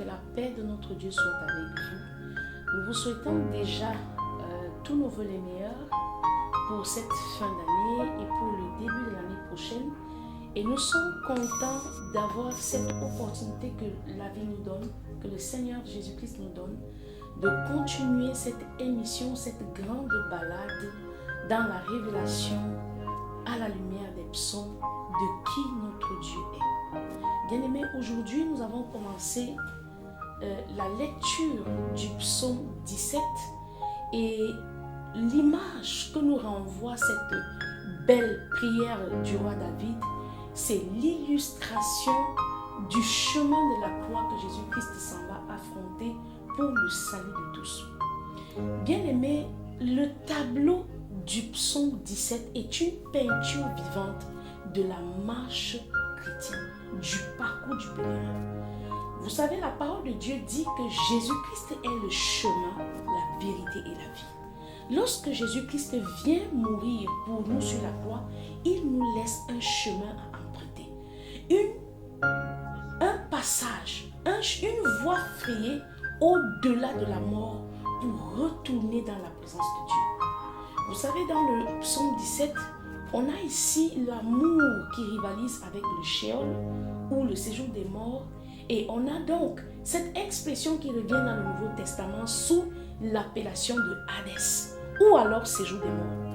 la paix de notre Dieu soit avec vous. Nous vous souhaitons déjà tous nos vœux les meilleurs pour cette fin d'année et pour le début de l'année prochaine. Et nous sommes contents d'avoir cette opportunité que la vie nous donne, que le Seigneur Jésus-Christ nous donne, de continuer cette émission, cette grande balade dans la révélation à la lumière des psaumes de qui notre Dieu est. Bien-aimés, aujourd'hui nous avons commencé la lecture du psaume 17 et l'image que nous renvoie cette belle prière du roi David, c'est l'illustration du chemin de la croix que Jésus-Christ s'en va affronter pour le salut de tous. Bien-aimés, le tableau du psaume 17 est une peinture vivante de la marche chrétienne, du parcours du pèlerin. Vous savez, la parole de Dieu dit que Jésus-Christ est le chemin, la vérité et la vie. Lorsque Jésus-Christ vient mourir pour nous sur la croix, il nous laisse un chemin à emprunter, un passage, une voie frayée au-delà de la mort pour retourner dans la présence de Dieu. Vous savez, dans le psaume 17, on a ici l'amour qui rivalise avec le Sheol ou le séjour des morts. Et on a donc cette expression qui revient dans le Nouveau Testament sous l'appellation de Hadès ou alors séjour des morts.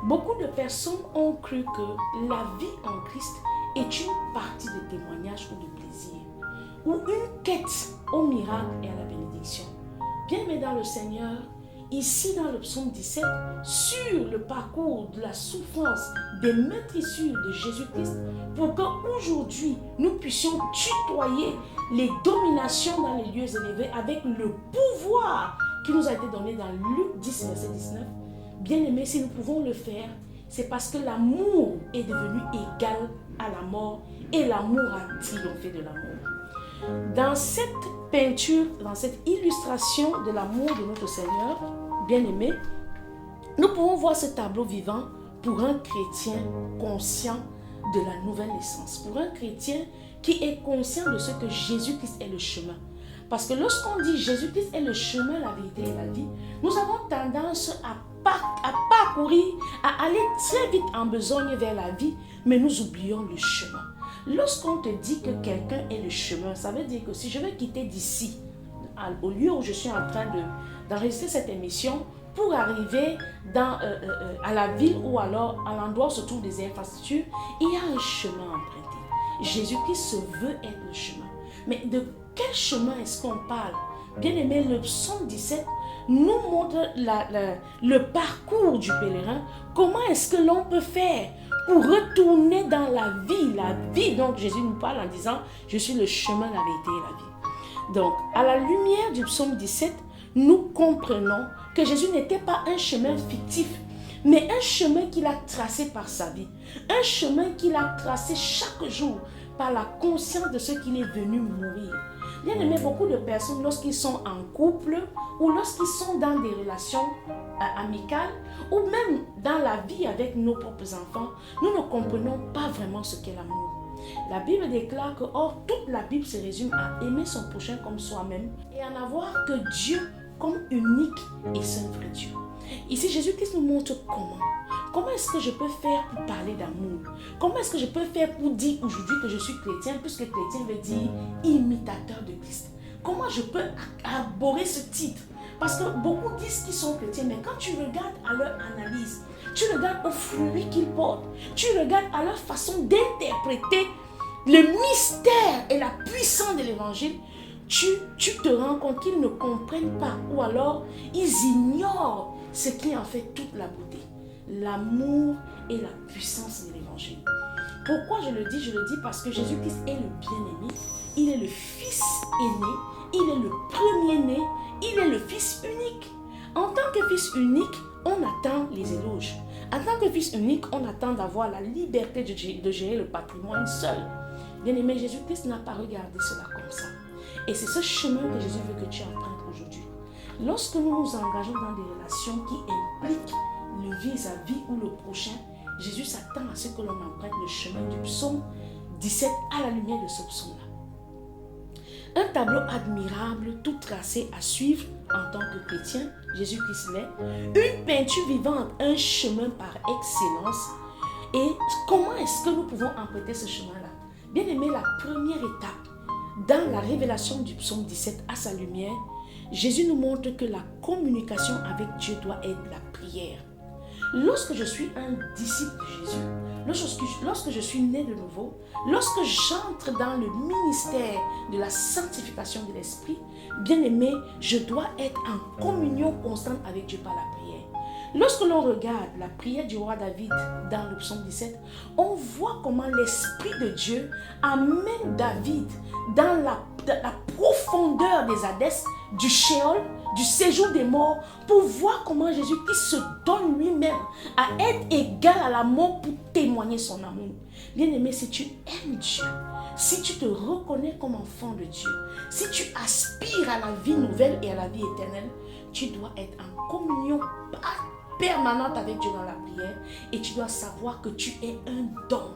Beaucoup de personnes ont cru que la vie en Christ est une partie de témoignage ou de plaisir ou une quête au miracle et à la bénédiction. Bien-aimés dans le Seigneur, ici dans le psaume 17, sur le parcours de la souffrance des meurtrissures de Jésus-Christ, pour qu'aujourd'hui nous puissions tutoyer les dominations dans les lieux élevés avec le pouvoir qui nous a été donné dans Luc 10, verset 19. Bien-aimés, si nous pouvons le faire, c'est parce que l'amour est devenu égal à la mort et l'amour a triomphé de la mort. Dans cette peinture, dans cette illustration de l'amour de notre Seigneur, bien-aimé, nous pouvons voir ce tableau vivant pour un chrétien conscient de la nouvelle naissance, pour un chrétien qui est conscient de ce que Jésus-Christ est le chemin. Parce que lorsqu'on dit Jésus-Christ est le chemin, la vérité et la vie, nous avons tendance à parcourir, à aller très vite en besogne vers la vie, mais nous oublions le chemin. Lorsqu'on te dit que quelqu'un est le chemin, ça veut dire que si je veux quitter d'ici, au lieu où je suis en train d'enregistrer cette émission, pour arriver à la ville ou alors à l'endroit où se trouvent des infrastructures, il y a un chemin emprunté. Jésus-Christ se veut être le chemin. Mais de quel chemin est-ce qu'on parle? Bien aimé, le psaume 17 nous montre le parcours du pèlerin. Comment est-ce que l'on peut faire pour retourner dans la vie dont Jésus nous parle en disant « Je suis le chemin, la vérité et la vie ». Donc, à la lumière du psaume 17, nous comprenons que Jésus n'était pas un chemin fictif, mais un chemin qu'il a tracé par sa vie. Un chemin qu'il a tracé chaque jour par la conscience de ce qu'il est venu mourir. Bien aimé, beaucoup de personnes, lorsqu'ils sont en couple ou lorsqu'ils sont dans des relations amicales ou même dans la vie avec nos propres enfants, nous ne comprenons pas vraiment ce qu'est l'amour. La Bible déclare que, or, toute la Bible se résume à aimer son prochain comme soi-même et à n'avoir que Dieu comme unique et seul vrai Dieu. Ici, Jésus-Christ nous montre comment. Comment est-ce que je peux faire pour parler d'amour? Comment est-ce que je peux faire pour dire aujourd'hui que je suis chrétien, puisque chrétien veut dire imitateur de Christ? Comment je peux arborer ce titre? Parce que beaucoup disent qu'ils sont chrétiens, mais quand tu regardes à leur analyse, tu regardes aux fruits qu'ils portent, tu regardes à leur façon d'interpréter le mystère et la puissance de l'évangile, tu te rends compte qu'ils ne comprennent pas ou alors ils ignorent ce qui en fait toute la beauté. L'amour et la puissance de l'évangile. Pourquoi je le dis? Je le dis parce que Jésus-Christ est le bien-aimé, il est le fils aîné, il est le premier-né, il est le fils unique. En tant que fils unique, on attend les éloges. En tant que fils unique, on attend d'avoir la liberté de gérer le patrimoine seul. Bien-aimé, Jésus-Christ n'a pas regardé cela comme ça. Et c'est ce chemin que Jésus veut que tu empruntes aujourd'hui. Lorsque nous nous engageons dans des relations qui impliquent le vis-à-vis ou le prochain, Jésus s'attend à ce que l'on emprunte le chemin du psaume 17 à la lumière de ce psaume-là. Un tableau admirable, tout tracé à suivre en tant que chrétien, Jésus-Christ l'est. Une peinture vivante, un chemin par excellence. Et comment est-ce que nous pouvons emprunter ce chemin-là? Bien aimé, la première étape, dans la révélation du psaume 17 à sa lumière, Jésus nous montre que la communication avec Dieu doit être la prière. Lorsque je suis un disciple de Jésus, lorsque je suis né de nouveau, lorsque j'entre dans le ministère de la sanctification de l'esprit, bien aimé, je dois être en communion constante avec Dieu par la prière. Lorsque l'on regarde la prière du roi David dans le psaume 17, on voit comment l'Esprit de Dieu amène David dans la profondeur des Hadès, du Sheol, du séjour des morts, pour voir comment Jésus-Christ se donne lui-même à être égal à la mort pour témoigner son amour. Bien-aimé, si tu aimes Dieu, si tu te reconnais comme enfant de Dieu, si tu aspires à la vie nouvelle et à la vie éternelle, tu dois être en communion permanente avec Dieu dans la prière et tu dois savoir que tu es un don.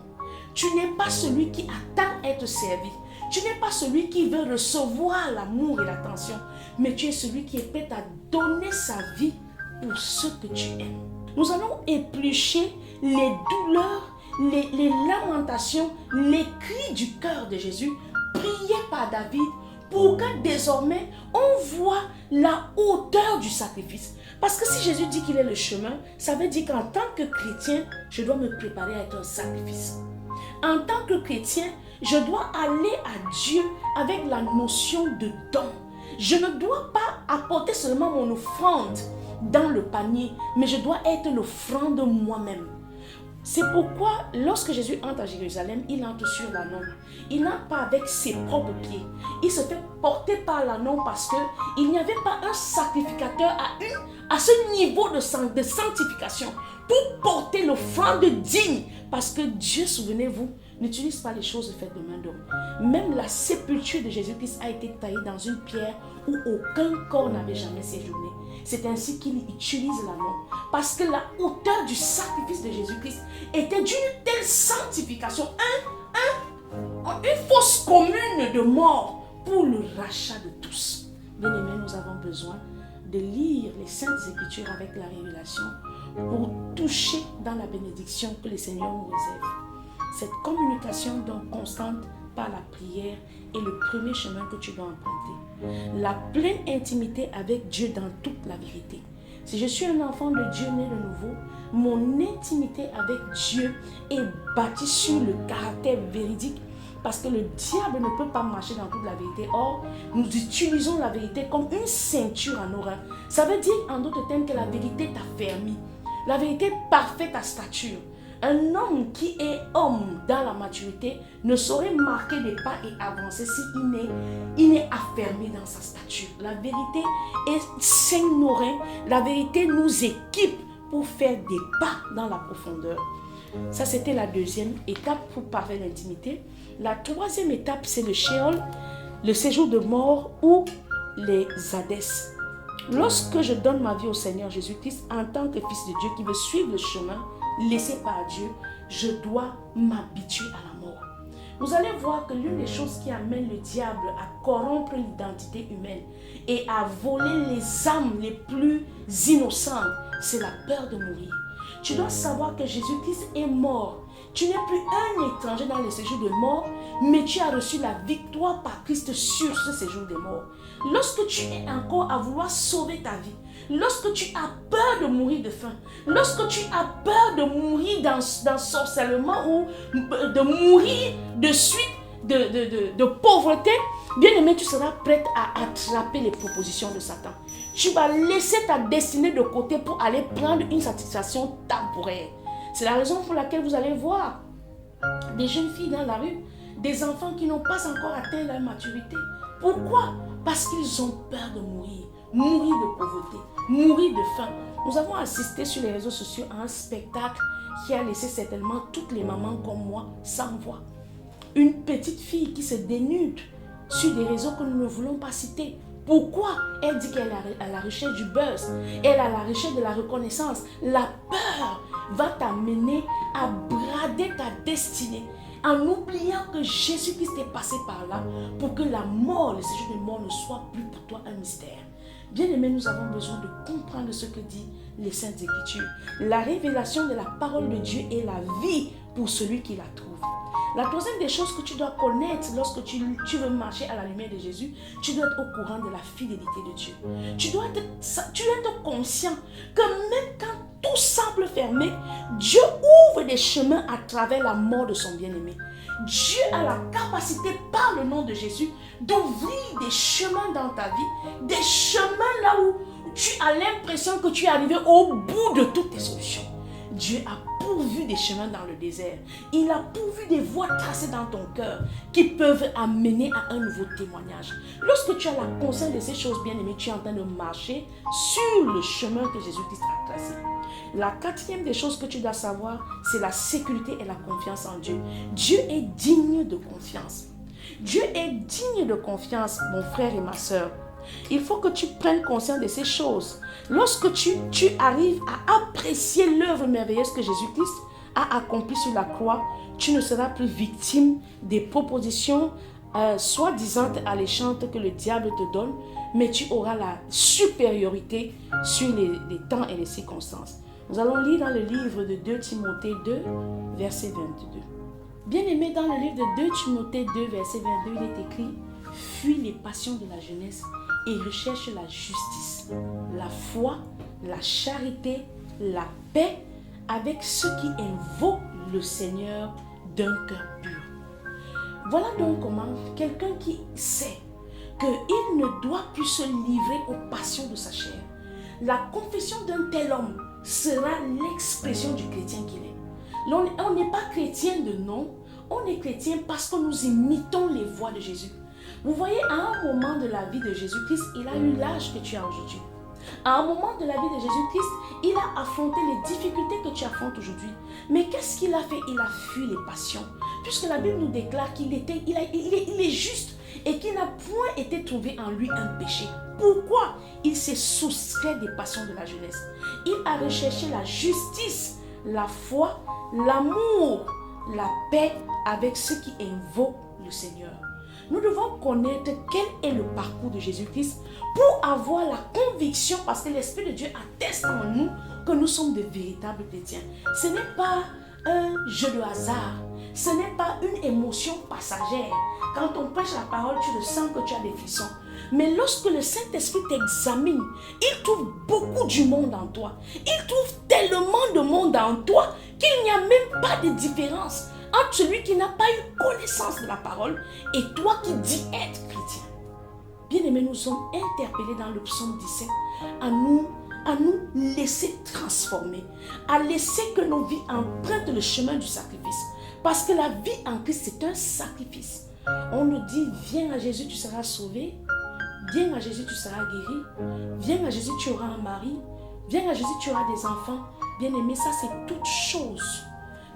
Tu n'es pas celui qui attend à être servi. Tu n'es pas celui qui veut recevoir l'amour et l'attention, mais tu es celui qui est prêt à donner sa vie pour ceux que tu aimes. Nous allons éplucher les douleurs, les lamentations, les cris du cœur de Jésus, priés par David, pour que désormais on voit la hauteur du sacrifice. Parce que si Jésus dit qu'il est le chemin, ça veut dire qu'en tant que chrétien, je dois me préparer à être un sacrifice. En tant que chrétien, je dois aller à Dieu avec la notion de don. Je ne dois pas apporter seulement mon offrande dans le panier, mais je dois être l'offrande de moi-même. C'est pourquoi lorsque Jésus entre à Jérusalem, il entre sur l'ânon. Il n'entre pas avec ses propres pieds. Il se fait porter par l'ânon parce qu'il n'y avait pas un sacrificateur à ce niveau de sanctification pour porter l'offrande digne. Parce que Dieu, souvenez-vous, n'utilise pas les choses faites de main d'homme. Même la sépulture de Jésus-Christ a été taillée dans une pierre où aucun corps n'avait jamais séjourné. C'est ainsi qu'il utilise l'ânon. Parce que la hauteur du sacrifice de Jésus-Christ était d'une telle sanctification, une fosse commune de mort pour le rachat de tous. Bien-aimés, nous avons besoin de lire les Saintes Écritures avec la révélation pour toucher dans la bénédiction que le Seigneur nous réserve. Cette communication donc constante par la prière est le premier chemin que tu dois emprunter. La pleine intimité avec Dieu dans toute la vérité. Si je suis un enfant de Dieu né de nouveau, mon intimité avec Dieu est bâtie sur le caractère véridique parce que le diable ne peut pas marcher dans toute la vérité. Or, nous utilisons la vérité comme une ceinture à nos reins. Ça veut dire en d'autres termes que la vérité t'affermit. La vérité est parfaite à stature. Un homme qui est homme dans la maturité ne saurait marquer des pas et avancer s'il n'est affermi dans sa stature. La vérité est saigne nos reins. La vérité nous équipe pour faire des pas dans la profondeur. Ça, c'était la deuxième étape pour parler d'intimité. La troisième étape, c'est le Sheol, le séjour de mort ou les Hadès. Lorsque je donne ma vie au Seigneur Jésus-Christ en tant que fils de Dieu qui veut suivre le chemin laissé par Dieu, je dois m'habituer à la mort. Vous allez voir que l'une des choses qui amène le diable à corrompre l'identité humaine et à voler les âmes les plus innocentes, c'est la peur de mourir. Tu dois savoir que Jésus-Christ est mort. Tu n'es plus un étranger dans le séjour de mort, mais tu as reçu la victoire par Christ sur ce séjour de mort. Lorsque tu es encore à vouloir sauver ta vie, lorsque tu as peur de mourir de faim, lorsque tu as peur de mourir dans sorcellement ou de mourir de suite de pauvreté, bien aimé, tu seras prête à attraper les propositions de Satan. Tu vas laisser ta destinée de côté pour aller prendre une satisfaction temporaire. C'est la raison pour laquelle vous allez voir des jeunes filles dans la rue, des enfants qui n'ont pas encore atteint leur maturité. Pourquoi? Parce qu'ils ont peur de mourir de pauvreté, mourir de faim. Nous avons assisté sur les réseaux sociaux à un spectacle qui a laissé certainement toutes les mamans comme moi sans voix. Une petite fille qui se dénude sur des réseaux que nous ne voulons pas citer. Pourquoi? Elle dit qu'elle est à la recherche du buzz, elle est à la recherche de la reconnaissance. La peur va t'amener à brader ta destinée. en oubliant que Jésus-Christ est passé par là pour que la mort, le séjour de mort ne soit plus pour toi un mystère. Bien-aimés, nous avons besoin de comprendre ce que dit les Saintes Écritures. La révélation de la parole de Dieu est la vie pour celui qui la trouve. La troisième des choses que tu dois connaître lorsque tu veux marcher à la lumière de Jésus, tu dois être au courant de la fidélité de Dieu. Tu dois être conscient que même quand tout semble fermé, Dieu ouvre des chemins à travers la mort de son bien-aimé. Dieu a la capacité, par le nom de Jésus, d'ouvrir des chemins dans ta vie, des chemins là où tu as l'impression que tu es arrivé au bout de toutes tes solutions. Dieu a pourvu des chemins dans le désert. Il a pourvu des voies tracées dans ton cœur qui peuvent amener à un nouveau témoignage. Lorsque tu as la conscience de ces choses, bien-aimées, tu es en train de marcher sur le chemin que Jésus-Christ a tracé. La quatrième des choses que tu dois savoir, c'est la sécurité et la confiance en Dieu. Dieu est digne de confiance. Dieu est digne de confiance, mon frère et ma soeur. Il faut que tu prennes conscience de ces choses. Lorsque tu arrives à apprécier l'œuvre merveilleuse que Jésus-Christ a accomplie sur la croix, tu ne seras plus victime des propositions soi-disant alléchantes que le diable te donne, mais tu auras la supériorité sur les temps et les circonstances. Nous allons lire dans le livre de 2 Timothée 2, verset 22. Bien-aimé, dans le livre de 2 Timothée 2, verset 22, il est écrit « Fuis les passions de la jeunesse et recherche la justice, la foi, la charité, la paix avec ceux qui invoquent le Seigneur d'un cœur pur. » Voilà donc comment quelqu'un qui sait qu'il ne doit plus se livrer aux passions de sa chair. La confession d'un tel homme sera l'expression du chrétien qu'il est. On n'est pas chrétien de nom, on est chrétien parce que nous imitons les voies de Jésus. Vous voyez, à un moment de la vie de Jésus-Christ, il a eu l'âge que tu as aujourd'hui. À un moment de la vie de Jésus-Christ, il a affronté les difficultés que tu affrontes aujourd'hui. Mais qu'est-ce qu'il a fait? Il a fui les passions. Puisque la Bible nous déclare qu'il est juste et qu'il n'a point été trouvé en lui un péché. Pourquoi? Il s'est soustrait des passions de la jeunesse. Il a recherché la justice, la foi, l'amour, la paix avec ceux qui invoquent le Seigneur. Nous devons connaître quel est le parcours de Jésus-Christ pour avoir la conviction, parce que l'Esprit de Dieu atteste en nous que nous sommes de véritables chrétiens. Ce n'est pas un jeu de hasard, ce n'est pas une émotion passagère. Quand on prêche la parole, tu le sens que tu as des frissons. Mais lorsque le Saint-Esprit t'examine, il trouve beaucoup du monde en toi. Il trouve tellement de monde en toi qu'il n'y a même pas de différence entre celui qui n'a pas eu connaissance de la parole et toi qui dis être chrétien. Bien-aimés, nous sommes interpellés dans le psaume 17 à nous laisser transformer, à laisser que nos vies empruntent le chemin du sacrifice. Parce que la vie en Christ, c'est un sacrifice. On nous dit, viens à Jésus, tu seras sauvé. Viens à Jésus, tu seras guéri. Viens à Jésus, tu auras un mari. Viens à Jésus, tu auras des enfants. Bien-aimés, ça c'est toute chose.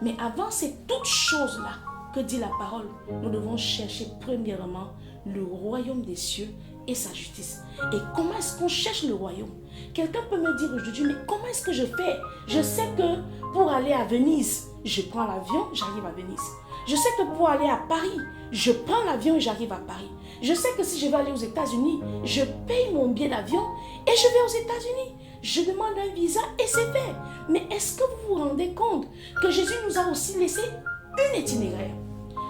Mais avant ces toutes choses-là, que dit la parole, nous devons chercher premièrement le royaume des cieux et sa justice. Et comment est-ce qu'on cherche le royaume? Quelqu'un peut me dire aujourd'hui, mais comment est-ce que je fais? Je sais que pour aller à Venise, je prends l'avion, j'arrive à Venise. Je sais que pour aller à Paris, je prends l'avion et j'arrive à Paris. Je sais que si je veux aller aux États-Unis, je paye mon billet d'avion et je vais aux États-Unis. Je demande un visa et c'est fait. Mais est-ce que vous vous rendez compte que Jésus nous a aussi laissé un itinéraire?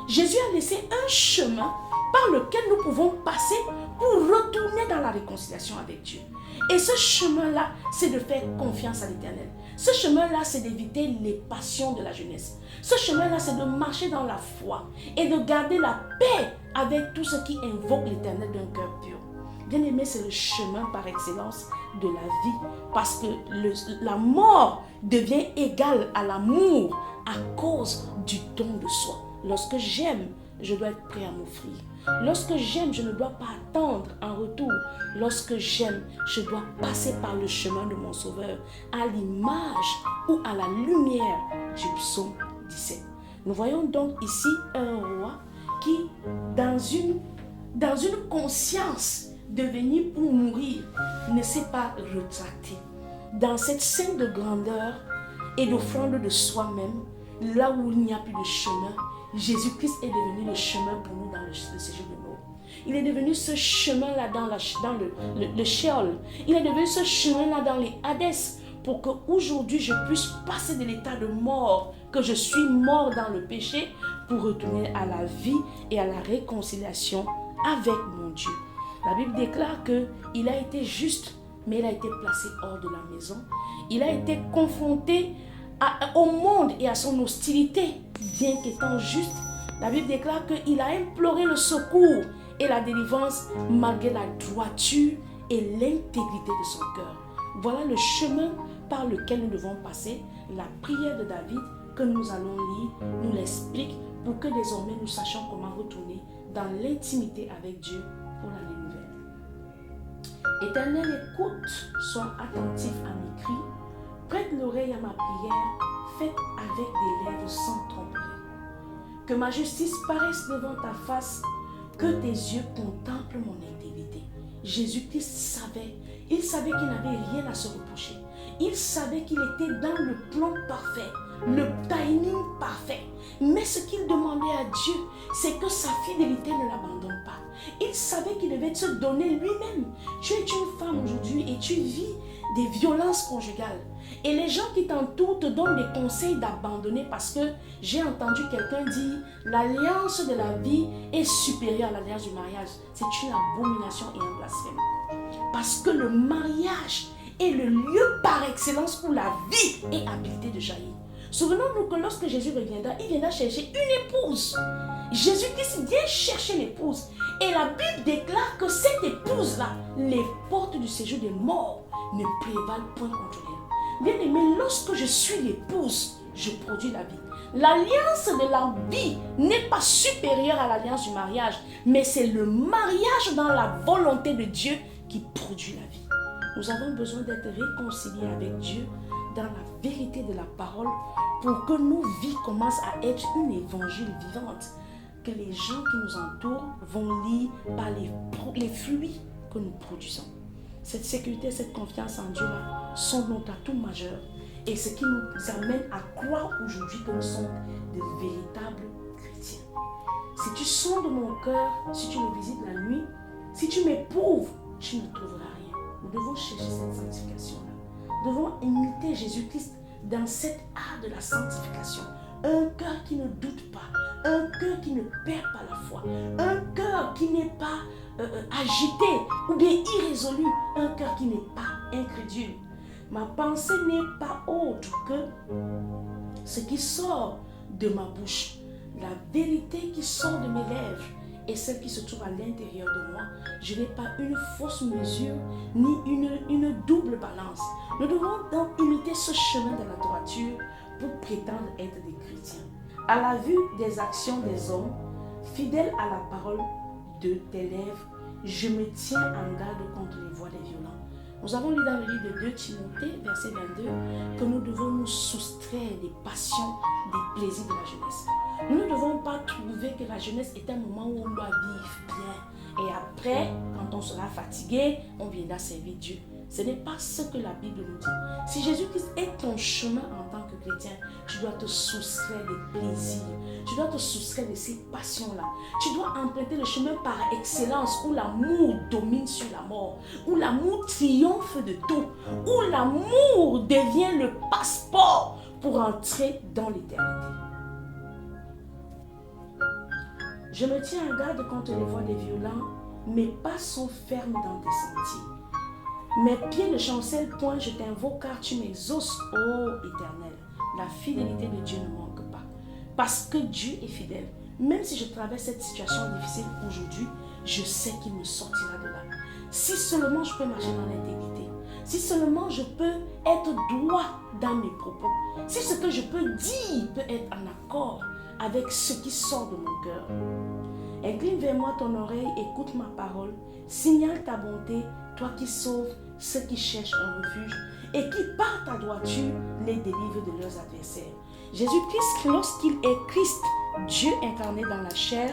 Jésus a laissé un chemin par lequel nous pouvons passer pour retourner dans la réconciliation avec Dieu. Et ce chemin-là, c'est de faire confiance à l'Éternel. Ce chemin-là, c'est d'éviter les passions de la jeunesse. Ce chemin-là, c'est de marcher dans la foi et de garder la paix avec tous ceux qui invoquent l'Éternel d'un cœur pur. Bien-aimé, c'est le chemin par excellence de la vie. Parce que la mort devient égale à l'amour à cause du don de soi. Lorsque j'aime, je dois être prêt à m'offrir. Lorsque j'aime, je ne dois pas attendre un retour. Lorsque j'aime, je dois passer par le chemin de mon Sauveur, à l'image ou à la lumière du psaume 17. Nous voyons donc ici un roi qui, dans une conscience de venir pour mourir, ne s'est pas retracté. Dans cette scène de grandeur et d'offrande de soi-même, là où il n'y a plus de chemin, Jésus-Christ est devenu le chemin pour nous dans le séjour de mort. Il est devenu ce chemin-là dans le Sheol. Il est devenu ce chemin-là dans les Hadès pour qu'aujourd'hui je puisse passer de l'état de mort, que je suis mort dans le péché, pour retourner à la vie et à la réconciliation avec mon Dieu. La Bible déclare qu'il a été juste, mais il a été placé hors de la maison. Il a été confronté au monde et à son hostilité, bien qu'étant juste. La Bible déclare qu'il a imploré le secours et la délivrance malgré la droiture et l'intégrité de son cœur. Voilà le chemin par lequel nous devons passer. La prière de David que nous allons lire nous l'explique pour que désormais nous sachions comment retourner dans l'intimité avec Dieu pour l'année nouvelle. Éternel, écoute, sois attentif à mes cris, prête l'oreille à ma prière, faite avec des lèvres sans tromperie. Que ma justice paraisse devant ta face, que tes yeux contemplent mon intégrité. Jésus-Christ savait, il savait qu'il n'avait rien à se reprocher. Il savait qu'il était dans le plan parfait, le timing parfait. Mais ce qu'il demandait à Dieu, c'est que sa fidélité ne l'abandonne pas. Il savait qu'il devait se donner lui-même. Tu es une femme aujourd'hui et tu vis des violences conjugales. Et les gens qui t'entourent te donnent des conseils d'abandonner parce que j'ai entendu quelqu'un dire l'alliance de la vie est supérieure à l'alliance du mariage. C'est une abomination et un blasphème. Parce que le mariage est le lieu par excellence où la vie est habilitée de jaillir. Souvenons-nous que lorsque Jésus reviendra, il viendra chercher une épouse. Jésus-Christ vient chercher l'épouse. Et la Bible déclare que cette épouse-là, les portes du séjour des morts ne prévalent point contre elle. Bien aimé, lorsque je suis l'épouse, je produis la vie. L'alliance de la vie n'est pas supérieure à l'alliance du mariage, mais c'est le mariage dans la volonté de Dieu qui produit la vie. Nous avons besoin d'être réconciliés avec Dieu dans la vérité de la parole pour que nos vies commencent à être une évangile vivante, que les gens qui nous entourent vont lire par les fruits que nous produisons. Cette sécurité, cette confiance en Dieu là sont notre atout majeur et ce qui nous amène à croire aujourd'hui que nous sommes de véritables chrétiens. Si tu sondes mon cœur, si tu me visites la nuit, si tu m'éprouves, tu ne trouveras rien. Nous devons chercher cette sanctification-là. Nous devons imiter Jésus-Christ dans cet art de la sanctification. Un cœur qui ne doute pas, un cœur qui ne perd pas la foi, un cœur qui n'est pas agité ou bien irrésolu, un cœur qui n'est pas incrédule. Ma pensée n'est pas autre que ce qui sort de ma bouche, la vérité qui sort de mes lèvres et celle qui se trouve à l'intérieur de moi. Je n'ai pas une fausse mesure ni une double balance. Nous devons donc imiter ce chemin de la droiture pour prétendre être des chrétiens. À la vue des actions des hommes, fidèles à la parole de tes lèvres, je me tiens en garde contre les voies des violents. Nous avons lu dans le livre de 2 Timothée, verset 22, que nous devons nous soustraire des passions, des plaisirs de la jeunesse. Nous ne devons pas trouver que la jeunesse est un moment où on doit vivre bien. Et après, quand on sera fatigué, on viendra servir Dieu. Ce n'est pas ce que la Bible nous dit. Si Jésus-Christ est ton chemin en tant que chrétien, tu dois te soustraire des plaisirs. Tu dois te soustraire de ces passions-là. Tu dois emprunter le chemin par excellence où l'amour domine sur la mort, où l'amour triomphe de tout, où l'amour devient le passeport pour entrer dans l'éternité. Je me tiens en garde contre les voies des violents, mes pas sont fermes dans tes sentiers. Mes pieds ne chancellent point, je t'invoque car tu m'exauces, ô Éternel. La fidélité de Dieu ne manque pas. Parce que Dieu est fidèle. Même si je traverse cette situation difficile aujourd'hui, je sais qu'il me sortira de là. Si seulement je peux marcher dans l'intégrité, si seulement je peux être droit dans mes propos, si ce que je peux dire peut être en accord avec ce qui sort de mon cœur. Incline vers moi ton oreille, écoute ma parole, signale ta bonté, toi qui sauves ceux qui cherchent un refuge et qui par ta droiture les délivre de leurs adversaires. Jésus-Christ, lorsqu'il est Christ, Dieu incarné dans la chair.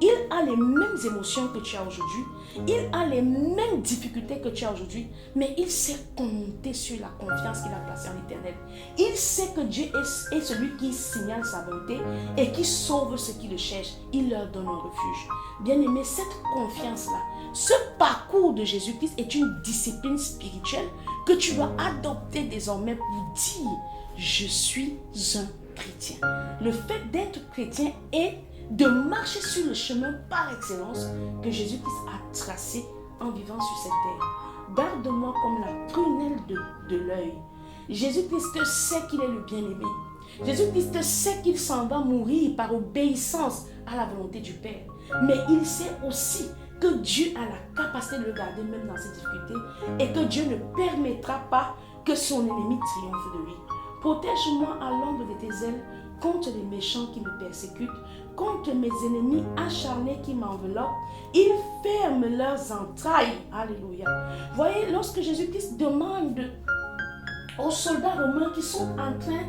Il a les mêmes émotions que tu as aujourd'hui. Il a les mêmes difficultés que tu as aujourd'hui. Mais il sait compter sur la confiance qu'il a placée en l'Éternel. Il sait que Dieu est celui qui signale sa bonté et qui sauve ceux qui le cherchent. Il leur donne un refuge. Bien-aimé, cette confiance-là, ce parcours de Jésus-Christ est une discipline spirituelle que tu dois adopter désormais pour dire « Je suis un chrétien ». Le fait d'être chrétien est de marcher sur le chemin par excellence que Jésus-Christ a tracé en vivant sur cette terre. Garde-moi comme la prunelle de l'œil. Jésus-Christ sait qu'il est le bien-aimé. Jésus-Christ sait qu'il s'en va mourir par obéissance à la volonté du Père. Mais il sait aussi que Dieu a la capacité de le garder même dans ses difficultés et que Dieu ne permettra pas que son ennemi triomphe de lui. Protège-moi à l'ombre de tes ailes contre les méchants qui me persécutent, contre mes ennemis acharnés qui m'enveloppent. Ils ferment leurs entrailles. Alléluia. Voyez, lorsque Jésus-Christ demande aux soldats romains qui sont en train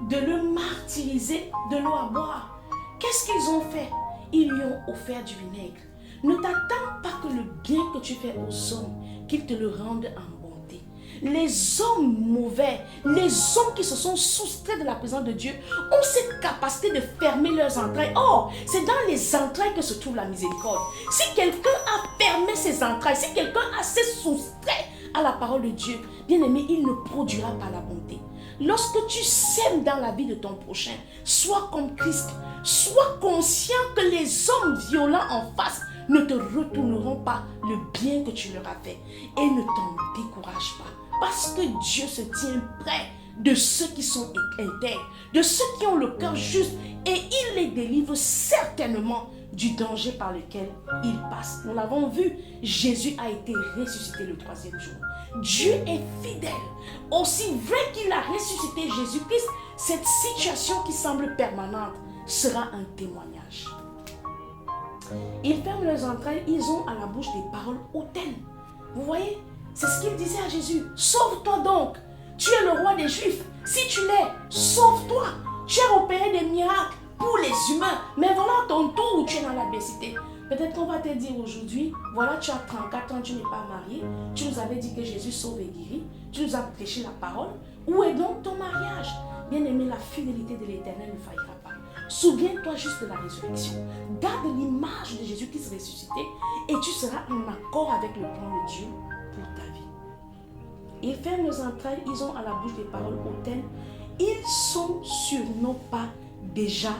de le martyriser de l'eau à boire, qu'est-ce qu'ils ont fait? Ils lui ont offert du vinaigre. Ne t'attends pas que le bien que tu fais aux hommes, qu'ils te le rendent en bonté. Les hommes mauvais, les hommes qui se sont soustraits de la présence de Dieu, ont cette capacité de fermer leurs entrailles. Or, c'est dans les entrailles que se trouve la miséricorde. Si quelqu'un a fermé ses entrailles, si quelqu'un a s'est soustrait à la parole de Dieu, bien aimé, il ne produira pas la bonté. Lorsque tu sèmes dans la vie de ton prochain, sois comme Christ, sois conscient que les hommes violents en face ne te retourneront pas le bien que tu leur as fait et ne t'en décourage pas. Parce que Dieu se tient près de ceux qui sont intègres, de ceux qui ont le cœur juste et il les délivre certainement du danger par lequel ils passent. Nous l'avons vu, Jésus a été ressuscité le 3e jour. Dieu est fidèle. Aussi vrai qu'il a ressuscité Jésus-Christ, cette situation qui semble permanente sera un témoignage. Ils ferment leurs entrailles, ils ont à la bouche des paroles hautaines. Vous voyez, c'est ce qu'il disait à Jésus. Sauve-toi donc, tu es le roi des Juifs. Si tu l'es, sauve-toi. Tu as opéré des miracles pour les humains, mais voilà ton tour où tu es dans l'adversité. Peut-être qu'on va te dire aujourd'hui, voilà, tu as 34 ans, tu n'es pas marié, tu nous avais dit que Jésus sauve et guérit, tu nous as prêché la parole. Où est donc ton mariage? Bien-aimé, la fidélité de l'Éternel ne faillira pas. Souviens-toi juste de la résurrection. Garde l'image de Jésus-Christ ressuscité et tu seras en accord avec le plan de Dieu pour ta vie. Ils ferment nos entrailles, ils ont à la bouche des paroles hautaines. Ils sont sur nos pas déjà,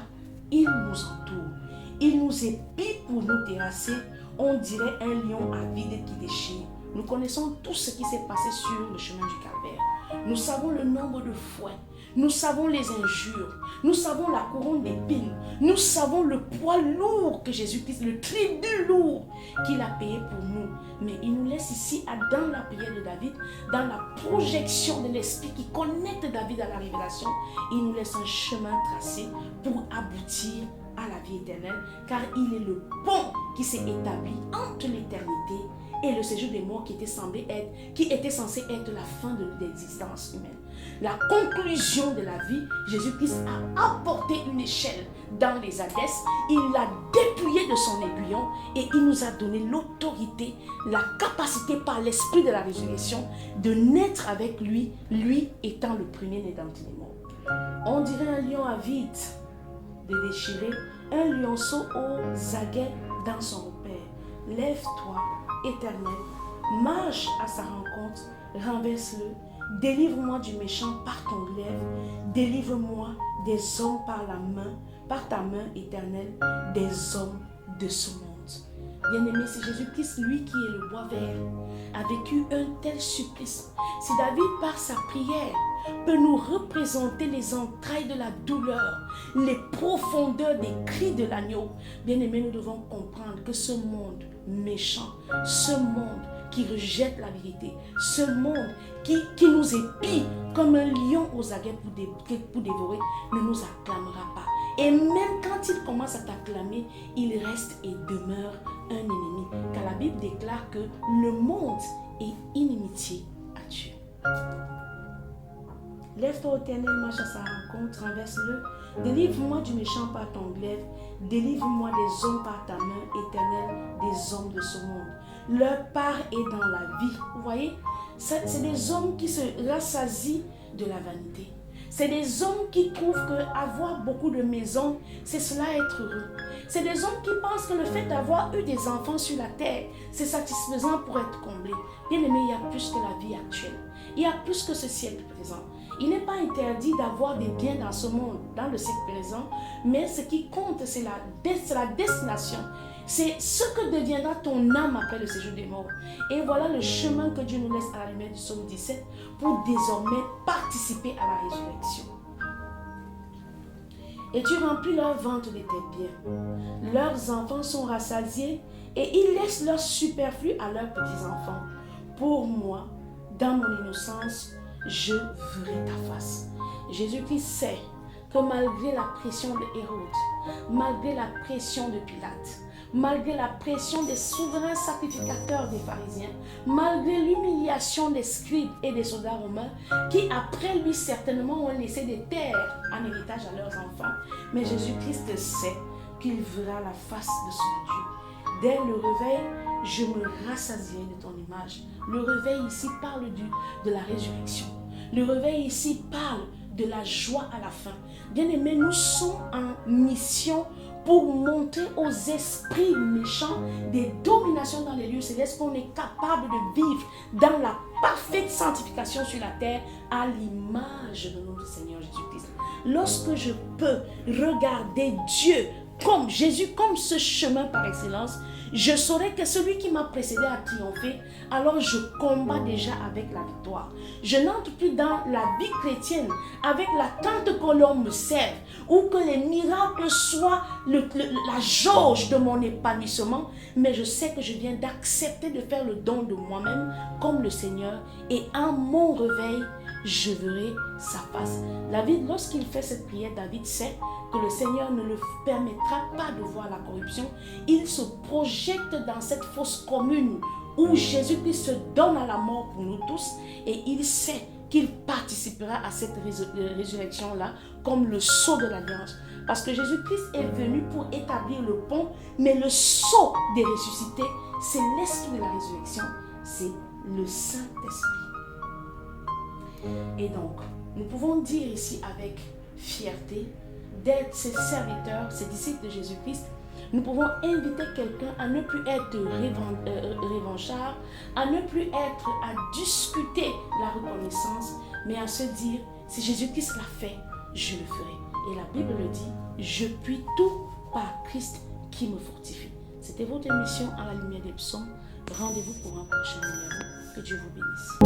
ils nous entourent. Ils nous épient pour nous terrasser. On dirait un lion avide qui déchire. Nous connaissons tout ce qui s'est passé sur le chemin du Calvaire. Nous savons le nombre de fouets. Nous savons les injures. Nous savons la couronne d'épines. Nous savons le poids lourd que Jésus-Christ, le tribut lourd qu'il a payé pour nous. Mais il nous laisse ici, dans la prière de David, dans la projection de l'Esprit qui connecte David à la révélation. Il nous laisse un chemin tracé pour aboutir à la vie éternelle, car il est le pont qui s'est établi entre l'éternité et le séjour des morts qui était censé être la fin de l'existence humaine. La conclusion de la vie, Jésus-Christ a apporté une échelle dans les Hadès, il l'a dépouillé de son aiguillon et il nous a donné l'autorité, la capacité par l'esprit de la résurrection de naître avec lui, lui étant le premier-né d'entre les morts. On dirait un lion avide de déchirer, un lionceau aux aguets dans son repère. Lève-toi, Éternel, marche à sa rencontre, renverse-le, délivre-moi du méchant par ton glaive, délivre-moi des hommes par ta main éternelle, des hommes de ce monde. Bien-aimé, c'est Jésus-Christ, lui qui est le bois vert, a vécu un tel supplice. Si David, par sa prière, peut nous représenter les entrailles de la douleur, les profondeurs des cris de l'agneau, bien-aimé, nous devons comprendre que ce monde méchant, ce monde qui rejette la vérité, ce monde qui nous épie comme un lion aux aguets pour dévorer, ne nous acclamera pas. Et même quand il commence à t'acclamer, il reste et demeure un ennemi. Car la Bible déclare que le monde est inimitié à Dieu. Lève-toi, Éternel, marche à sa rencontre, renverse-le. Délivre-moi du méchant par ton glaive. Délivre-moi des hommes par ta main, Éternel, des hommes de ce monde. Leur part est dans la vie. Vous voyez, c'est des hommes qui se rassasient de la vanité. C'est des hommes qui trouvent qu'avoir beaucoup de maisons, c'est cela être heureux. C'est des hommes qui pensent que le fait d'avoir eu des enfants sur la terre, c'est satisfaisant pour être comblé. Bien aimé, il y a plus que la vie actuelle. Il y a plus que ce siècle présent. Il n'est pas interdit d'avoir des biens dans ce monde, dans le siècle présent, mais ce qui compte, c'est la destination. C'est ce que deviendra ton âme après le séjour des morts. Et voilà le chemin que Dieu nous laisse à la lumière du psaume 17 pour désormais participer à la résurrection. Et tu remplis leur ventre de tes biens. Leurs enfants sont rassasiés et ils laissent leur superflu à leurs petits-enfants. Pour moi, dans mon innocence, je verrai ta face. Jésus-Christ sait que malgré la pression de Hérode, malgré la pression de Pilate, malgré la pression des souverains sacrificateurs des pharisiens, malgré l'humiliation des scribes et des soldats romains, qui après lui certainement ont laissé des terres en héritage à leurs enfants, mais Jésus-Christ sait qu'il verra la face de son Dieu. Dès le réveil, je me rassasierai de ton image. Le réveil ici parle de la résurrection. Le réveil ici parle de la joie à la fin. Bien-aimés, nous sommes en mission pour montrer aux esprits méchants des dominations dans les lieux célestes qu'on est capable de vivre dans la parfaite sanctification sur la terre à l'image de notre Seigneur Jésus-Christ. Lorsque je peux regarder Dieu comme Jésus, comme ce chemin par excellence, je saurai que celui qui m'a précédé a triomphé, alors je combats déjà avec la victoire. Je n'entre plus dans la vie chrétienne avec l'attente que l'on me serve ou que les miracles soient la jauge de mon épanouissement, mais je sais que je viens d'accepter de faire le don de moi-même comme le Seigneur et en mon réveil, je verrai sa face. David, lorsqu'il fait cette prière, David sait que le Seigneur ne le permettra pas de voir la corruption. Il se projette dans cette fosse commune où Jésus-Christ se donne à la mort pour nous tous et il sait qu'il participera à cette résurrection-là comme le sceau de l'alliance. Parce que Jésus-Christ est venu pour établir le pont, mais le sceau des ressuscités, c'est l'esprit de la résurrection, c'est le Saint-Esprit. Et donc, nous pouvons dire ici avec fierté d'être ses serviteurs, ses disciples de Jésus-Christ. Nous pouvons inviter quelqu'un à ne plus être revanchard, à ne plus être à discuter la reconnaissance, mais à se dire, si Jésus-Christ l'a fait, je le ferai. Et la Bible le dit, je puis tout par Christ qui me fortifie. C'était votre émission à la lumière des psaumes. Rendez-vous pour un prochain numéro. Que Dieu vous bénisse.